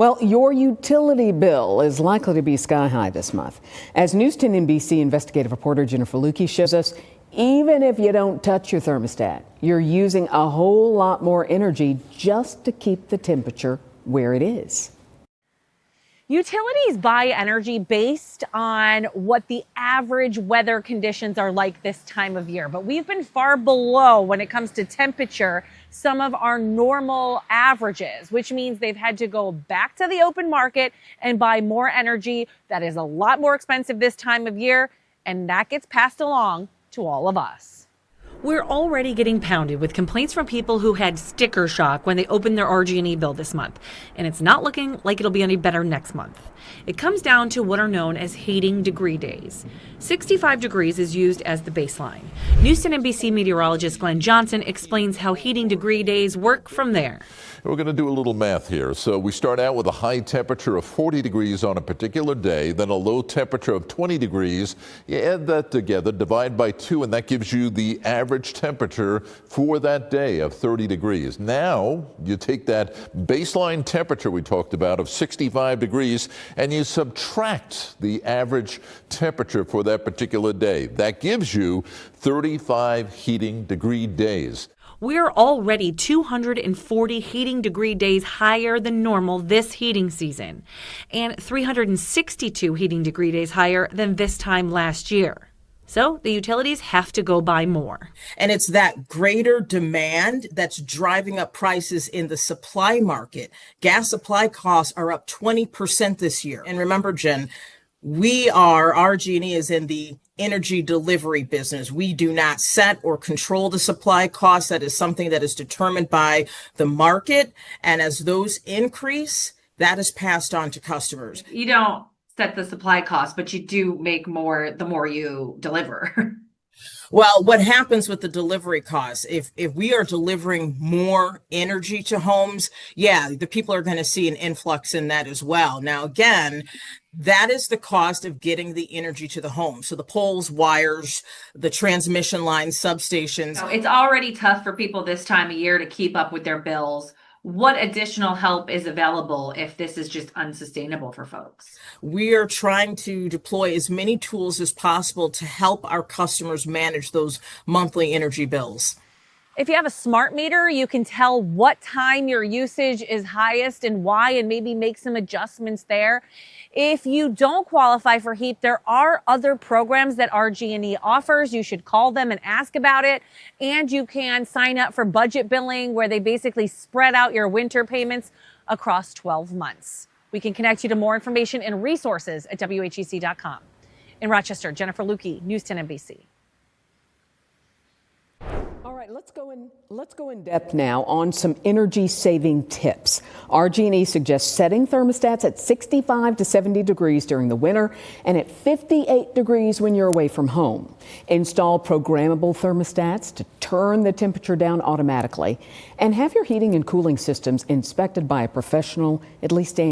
Well, your utility bill is likely to be sky high this month. As News 10 NBC investigative reporter Jennifer Lukey shows us, even if you don't touch your thermostat, you're using a whole lot more energy just to keep the temperature where it is. Utilities buy energy based on what the average weather conditions are like this time of year, but we've been far below when it comes to temperature some of our normal averages, which means they've had to go back to the open market and buy more energy that is a lot more expensive this time of year, and that gets passed along to all of us. We're already getting pounded with complaints from people who had sticker shock when they opened their RG&E bill this month, and it's not looking like it'll be any better next month. It comes down to what are known as heating degree days. 65 degrees is used as the baseline. News 10 NBC meteorologist Glenn Johnson explains how heating degree days work from there. We're going to do a little math here. So we start out with a high temperature of 40 degrees on a particular day, then a low temperature of 20 degrees. You add that together, divide by 2, and that gives you the average temperature for that day of 30 degrees. Now you take that baseline temperature we talked about of 65 degrees and you subtract the average temperature for that particular day. That gives you 35 heating degree days. We're already 240 heating degree days higher than normal this heating season, and 362 heating degree days higher than this time last year. So the utilities have to go buy more. And it's that greater demand that's driving up prices in the supply market. Gas supply costs are up 20% this year. And remember, Jen, RG&E is in the energy delivery business. We do not set or control the supply costs. That is something that is determined by the market. And as those increase, that is passed on to customers. You don't set the supply costs, but you do make more the more you deliver. Well, what happens with the delivery costs, if we are delivering more energy to homes, the people are going to see an influx in that as well. Now, again, that is the cost of getting the energy to the home. So the poles, wires, the transmission lines, substations. So it's already tough for people this time of year to keep up with their bills. What additional help is available if this is just unsustainable for folks? We are trying to deploy as many tools as possible to help our customers manage those monthly energy bills. If you have a smart meter, you can tell what time your usage is highest and why, and maybe make some adjustments there. If you don't qualify for HEAP, there are other programs that RG&E offers. You should call them and ask about it. And you can sign up for budget billing, where they basically spread out your winter payments across 12 months. We can connect you to more information and resources at WHEC.com. In Rochester, Jennifer Lukey, News 10 NBC. All right, let's go in depth now on some energy saving tips. RG&E suggests setting thermostats at 65 to 70 degrees during the winter and at 58 degrees when you're away from home. Install programmable thermostats to turn the temperature down automatically, and have your heating and cooling systems inspected by a professional at least annually.